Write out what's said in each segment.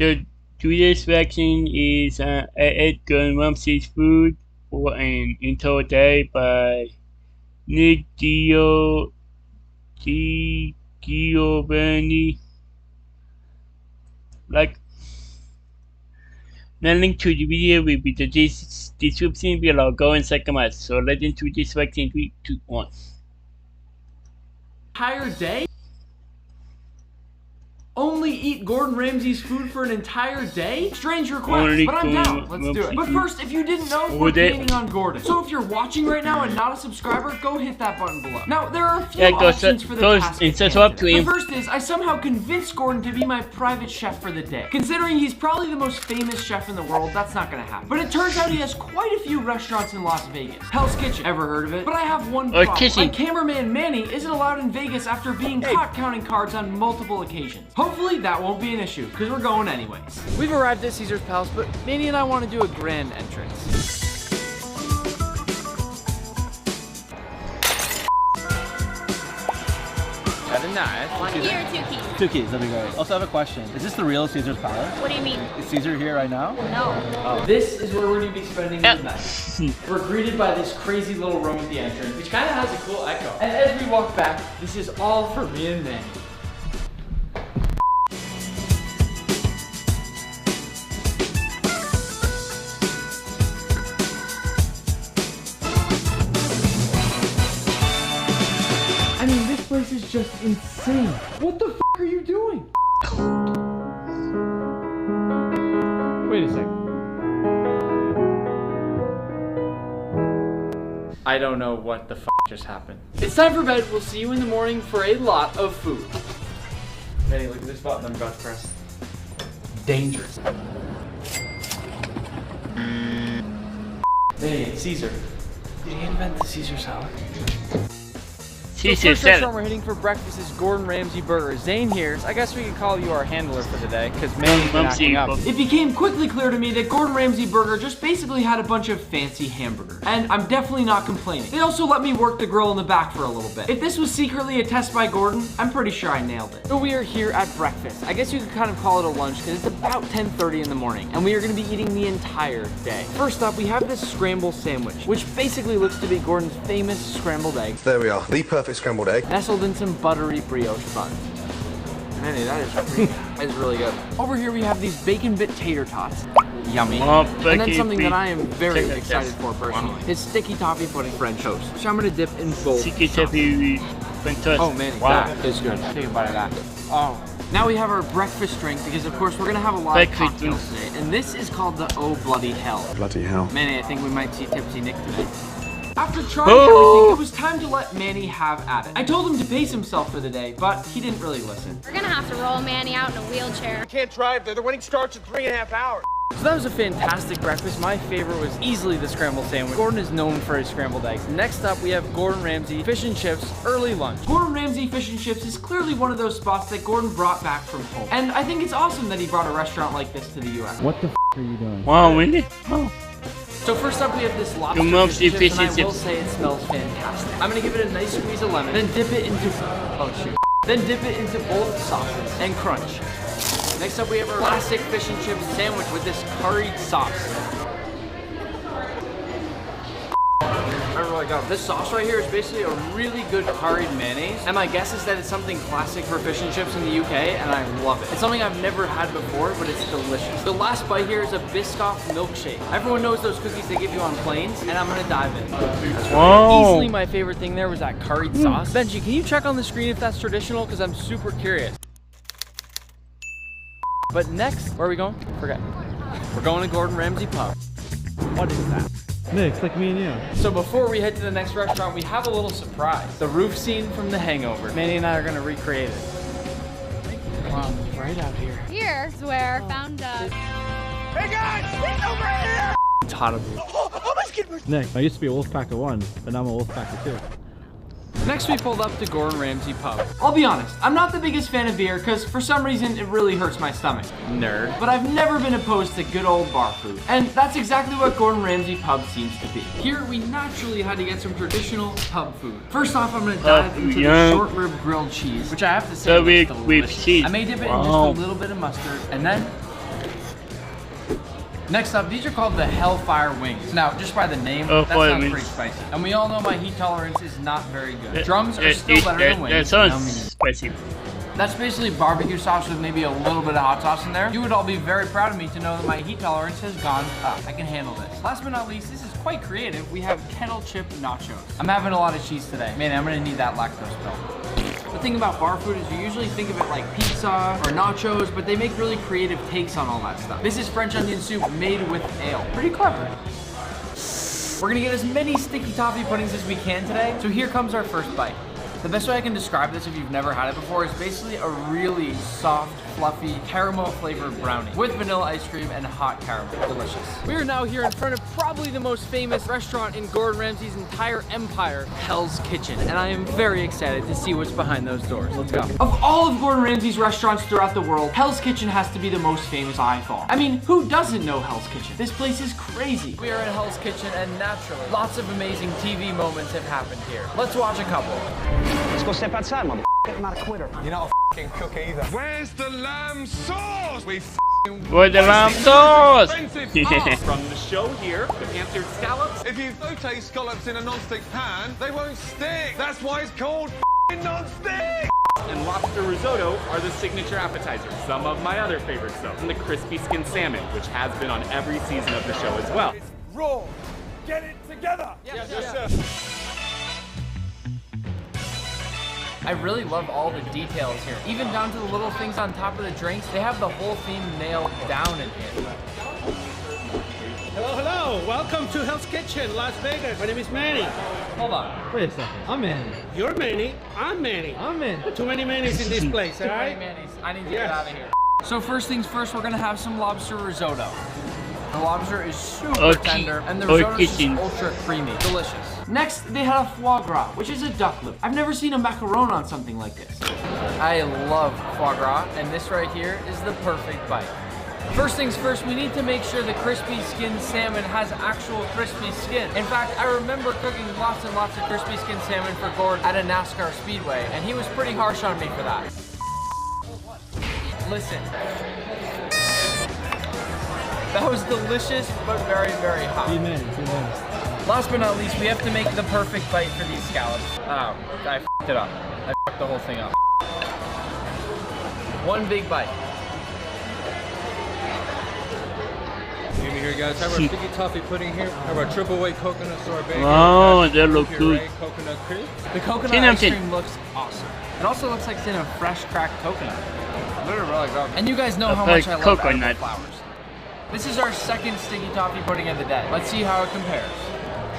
the Judas vaccine is ate Ramsay's food for an entire day by Nick Giovanni. Like, the link to the video will be the description below. Go and check them out. So let's into this vaccine 3, 2, 1. Entire day? Only eat Gordon Ramsay's food for an entire day? Strange request, but I'm down. Let's do it. But first, if you didn't know, we're painting on Gordon. So if you're watching right now and not a subscriber, go hit that button below. Now, there are a few options for the task. The first is, I somehow convinced Gordon to be my private chef for the day. Considering he's probably the most famous chef in the world, that's not gonna happen. But it turns out he has quite a few restaurants in Las Vegas. Hell's Kitchen, ever heard of it? But I have one problem. My cameraman Manny isn't allowed in Vegas after being caught counting cards on multiple occasions. Hopefully that won't be an issue, because we're going anyways. We've arrived at Caesar's Palace, but Manny and I want to do a grand entrance. That is nice. One key or 2 keys? 2 keys, that'd be great. Also, I have a question. Is this the real Caesar's Palace? What do you mean? Is Caesar here right now? No. Oh. This is where we're going to be spending the night. We're greeted by this crazy little room at the entrance, which kind of has a cool echo. And as we walk back, this is all for me and Manny. I mean, this place is just insane. What the f are you doing? Wait a second. I don't know what the f just happened. It's time for bed. We'll see you in the morning for a lot of food. Manny, look at this button I'm about to press. Dangerous. Manny, it's Caesar. Did he invent the Caesar salad? The first restaurant we're hitting for breakfast is Gordon Ramsay Burger. Zane here, I guess we could call you our handler for the day, because Manny's been acting up. It became quickly clear to me that Gordon Ramsay Burger just basically had a bunch of fancy hamburgers. And I'm definitely not complaining. They also let me work the grill in the back for a little bit. If this was secretly a test by Gordon, I'm pretty sure I nailed it. So we are here at breakfast. I guess you could kind of call it a lunch, because it's about 10:30 in the morning, and we are going to be eating the entire day. First up, we have this scramble sandwich, which basically looks to be Gordon's famous scrambled egg. There we are, the perfect scrambled egg. Nestled in some buttery brioche bun. Manny, that is really good. Over here we have these bacon bit tater tots. Yummy. And then something that I am very excited for personally. Is sticky toffee pudding French toast, which I'm gonna dip in both. Oh man, that is good. Take a bite of that. Oh. Now we have our breakfast drink because of course we're gonna have a lot of cocktails today. And this is called the Oh Bloody Hell. Bloody hell. Manny, I think we might see Tipsy Nick today. After trying everything, it was time to let Manny have at it. I told him to pace himself for the day, but he didn't really listen. We're gonna have to roll Manny out in a wheelchair. I can't drive there. The wedding starts in 3.5 hours. So that was a fantastic breakfast. My favorite was easily the scrambled sandwich. Gordon is known for his scrambled eggs. Next up, we have Gordon Ramsay Fish and Chips Early Lunch. Gordon Ramsay Fish and Chips is clearly one of those spots that Gordon brought back from home. And I think it's awesome that he brought a restaurant like this to the US. What the f are you doing? Wow, really? Oh. So first up we have this lobster fish and chips, and I will say it smells fantastic. I'm gonna give it a nice squeeze of lemon, then dip it into, oh shoot. Then dip it into both sauces and crunch. Next up we have our classic fish and chips sandwich with this curried sauce. I really got it. This sauce right here is basically a really good curried mayonnaise, and my guess is that it's something classic for fish and chips in the UK, and I love it. It's something I've never had before, but it's delicious. The last bite here is a Biscoff milkshake. Everyone knows those cookies they give you on planes, and I'm gonna dive in. Easily my favorite thing there was that curried sauce. Benji, can you check on the screen if that's traditional? Because I'm super curious. But next, where are we going? Forget. We're going to Gordon Ramsay Pub. What is that? Nick, like me and you. So before we head to the next restaurant, we have a little surprise. The roof scene from The Hangover. Manny and I are gonna recreate it. Wow, right out here. Here's where I found Hey guys, get over here! It's hot up here. Nick, I used to be a wolf pack of 1, but now I'm a wolf pack of 2. Next we pulled up to Gordon Ramsay Pub. I'll be honest, I'm not the biggest fan of beer because for some reason it really hurts my stomach. Nerd. But I've never been opposed to good old bar food. And that's exactly what Gordon Ramsay Pub seems to be. Here we naturally had to get some traditional pub food. First off, I'm gonna dive into the short rib grilled cheese, which I have to say is delicious. I may dip it in just a little bit of mustard, and then Next up, these are called the Hellfire Wings. Now, just by the name, that sounds pretty spicy. And we all know my heat tolerance is not very good. Drums are still better than wings. That sounds spicy. That's basically barbecue sauce with maybe a little bit of hot sauce in there. You would all be very proud of me to know that my heat tolerance has gone up. I can handle this. Last but not least, this is quite creative. We have kettle chip nachos. I'm having a lot of cheese today. Man, I'm gonna need that lactose pill. The thing about bar food is you usually think of it like pizza or nachos, but they make really creative takes on all that stuff. This is French onion soup made with ale. Pretty clever. We're gonna get as many sticky toffee puddings as we can today. So here comes our first bite. The best way I can describe this if you've never had it before is basically a really soft, fluffy, caramel flavored brownie with vanilla ice cream and hot caramel. Delicious. We are now here in front of probably the most famous restaurant in Gordon Ramsay's entire empire, Hell's Kitchen. And I am very excited to see what's behind those doors. Let's go. Of all of Gordon Ramsay's restaurants throughout the world, Hell's Kitchen has to be the most famous by far. I mean, who doesn't know Hell's Kitchen? This place is crazy. We are in Hell's Kitchen and naturally, lots of amazing TV moments have happened here. Let's watch a couple. Let's go step outside, mother. I'm not a quitter. You're not a f***ing cook either. Where's the lamb sauce? We Where's the lamb sauce? From the show here, the answered scallops. If you saute scallops in a non-stick pan, they won't stick. That's why it's called non-stick. And lobster risotto are the signature appetizers. Some of my other favorites though. And the crispy skin salmon, which has been on every season of the show as well. It's raw. Get it together. Yes, sir. I really love all the details here. Even down to the little things on top of the drinks. They have the whole theme nailed down in here. Hello, hello. Welcome to Hell's Kitchen, Las Vegas. My name is Manny. Hold on. Wait a second. I'm Manny. You're Manny. I'm Manny. I'm Manny. Too many Mannys in this place, all right? I need to get out of here. So first things first, we're gonna have some lobster risotto. The lobster is super tender, and the risotto is just ultra creamy. Delicious. Next, they had a foie gras, which is a duck lip. I've never seen a macaron on something like this. I love foie gras, and this right here is the perfect bite. First things first, we need to make sure the crispy skin salmon has actual crispy skin. In fact, I remember cooking lots and lots of crispy skin salmon for Gord at a NASCAR speedway, and he was pretty harsh on me for that. Listen. That was delicious, but very, very hot. Last but not least, we have to make the perfect bite for these scallops. Oh, I f***ed it up. I f***ed the whole thing up. One big bite. Give me here, guys. Have our sticky toffee pudding here. Have our triple white coconut sorbet. Wow, that looks good. Coconut cream. The coconut ice cream looks awesome. It also looks like it's in a fresh cracked coconut. Literally really good. And you guys know how much I love coconut flowers. This is our second sticky toffee pudding of the day. Let's see how it compares.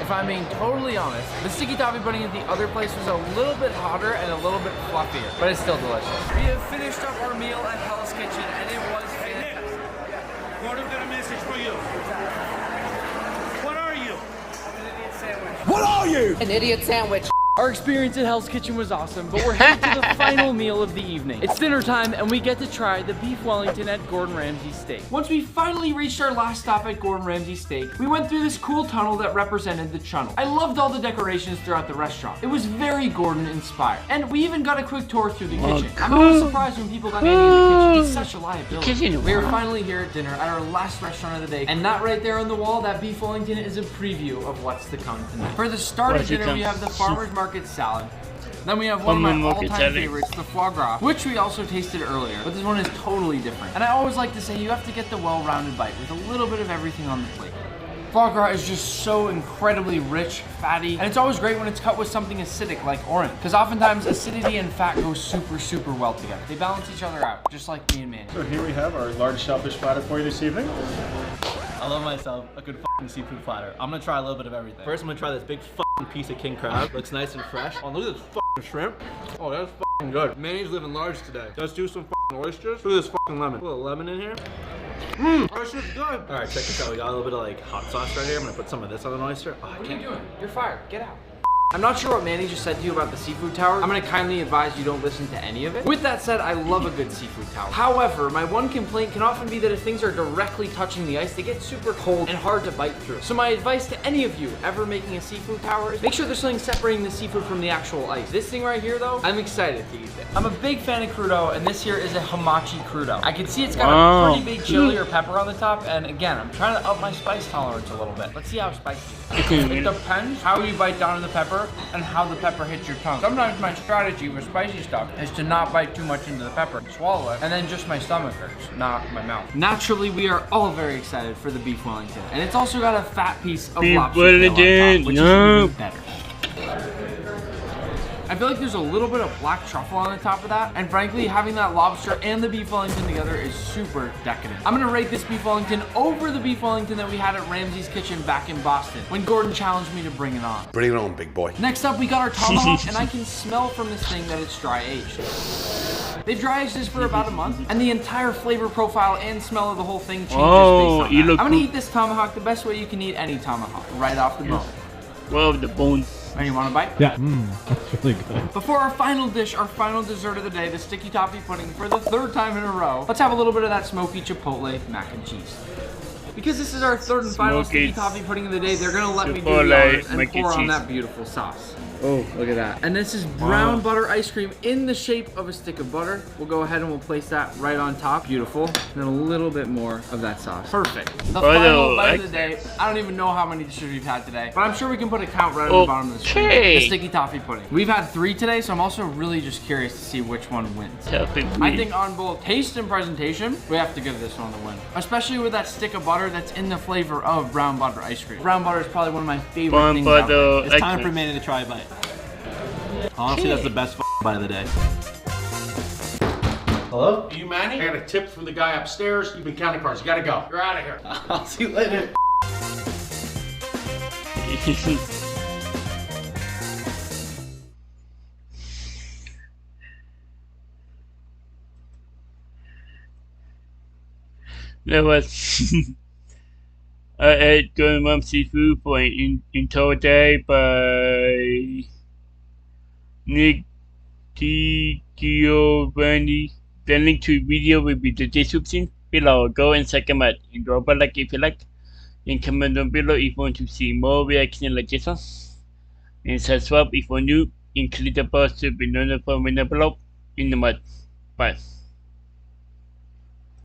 If I'm being totally honest, the sticky toffee pudding at the other place was a little bit hotter and a little bit fluffier, but it's still delicious. We have finished up our meal at Hell's Kitchen, and it was fantastic. Gordon got a message for you. What are you? An idiot sandwich. What are you? An idiot sandwich. Our experience at Hell's Kitchen was awesome, but we're headed to the final meal of the evening. It's dinner time, and we get to try the beef Wellington at Gordon Ramsay Steak. Once we finally reached our last stop at Gordon Ramsay Steak, we went through this cool tunnel that represented the channel. I loved all the decorations throughout the restaurant. It was very Gordon inspired. And we even got a quick tour through the kitchen. I'm always surprised when people got Manny in the kitchen. He's such a liability. We are finally here at dinner at our last restaurant of the day, and that right there on the wall, that beef Wellington is a preview of what's to come tonight. For the start of dinner, we have the farmer's market salad. Then we have one of my all-time favorites, the foie gras, which we also tasted earlier, but this one is totally different. And I always like to say you have to get the well-rounded bite with a little bit of everything on the plate. Foie gras is just so incredibly rich, fatty, and it's always great when it's cut with something acidic like orange, because oftentimes acidity and fat go super, super well together. They balance each other out, just like me and Manny. So here we have our large shellfish platter for you this evening. I love myself a good f***ing seafood platter. I'm gonna try a little bit of everything. First, I'm gonna try this big f***ing piece of king crab. Looks nice and fresh. Oh, look at this f***ing shrimp. Oh, that's f***ing good. Manny's living large today. Let's do some f***ing oysters. Look at this f***ing lemon. Put a little lemon in here. This is good. All right, check this out. We got a little bit of like hot sauce right here. I'm gonna put some of this on an oyster. Oh, What are you doing? You're fired. Get out. I'm not sure what Manny just said to you about the seafood tower. I'm gonna kindly advise you don't listen to any of it. With that said, I love a good seafood tower. However, my one complaint can often be that if things are directly touching the ice, they get super cold and hard to bite through. So my advice to any of you ever making a seafood tower is make sure there's something separating the seafood from the actual ice. This thing right here though, I'm excited to eat it. I'm a big fan of crudo, and this here is a hamachi crudo. I can see it's got a pretty big chili or pepper on the top, and again, I'm trying to up my spice tolerance a little bit. Let's see how spicy it is. It depends how you bite down on the pepper and how the pepper hits your tongue. Sometimes my strategy with spicy stuff is to not bite too much into the pepper, swallow it, and then just my stomach hurts, not my mouth. Naturally, we are all very excited for the beef Wellington, and it's also got a fat piece of lobster tail on top, which is even better. I feel like there's a little bit of black truffle on the top of that, and frankly, having that lobster and the beef Wellington together is super decadent. I'm gonna rate this beef Wellington over the beef Wellington that we had at Ramsay's Kitchen back in Boston, when Gordon challenged me to bring it on. Bring it on, big boy. Next up, we got our tomahawk, and I can smell from this thing that it's dry aged. They've dry aged this for about a month, and the entire flavor profile and smell of the whole thing changes based on that. I'm gonna eat this tomahawk the best way you can eat any tomahawk, right off the bone. Well, the bone. And you want a bite? Yeah, that's really good. Before our final dish, our final dessert of the day, the sticky toffee pudding for the third time in a row, let's have a little bit of that smoky chipotle mac and cheese. Because this is our third and final sticky toffee pudding of the day, they're gonna let me do the honors and pour on that beautiful sauce. Oh, look at that. And this is brown butter ice cream in the shape of a stick of butter. We'll go ahead and we'll place that right on top. Beautiful. And then a little bit more of that sauce. Perfect. The final bite of the day. I don't even know how many dishes we've had today, but I'm sure we can put a count right on the bottom of the screen. The sticky toffee pudding. We've had 3 today, so I'm also really just curious to see which one wins. I think on both taste and presentation, we have to give this one the win. Especially with that stick of butter that's in the flavor of brown butter ice cream. Brown butter is probably one of my favorite things out there. It's time for Manny to try a bite. Honestly, that's the best bite of the day. Hello? Are you Manny? I got a tip from the guy upstairs. You've been counting cards. You gotta go. You're out of here. I'll see you later. That was I ate Golden Ramsay food for an entire day by Nick Giovanni. The link to the video will be in the description below. Go and check them out and drop a like if you like, and comment down below if you want to see more reactions like this one, and subscribe if you're new, and click the bell to be notified when I upload in the month. Bye.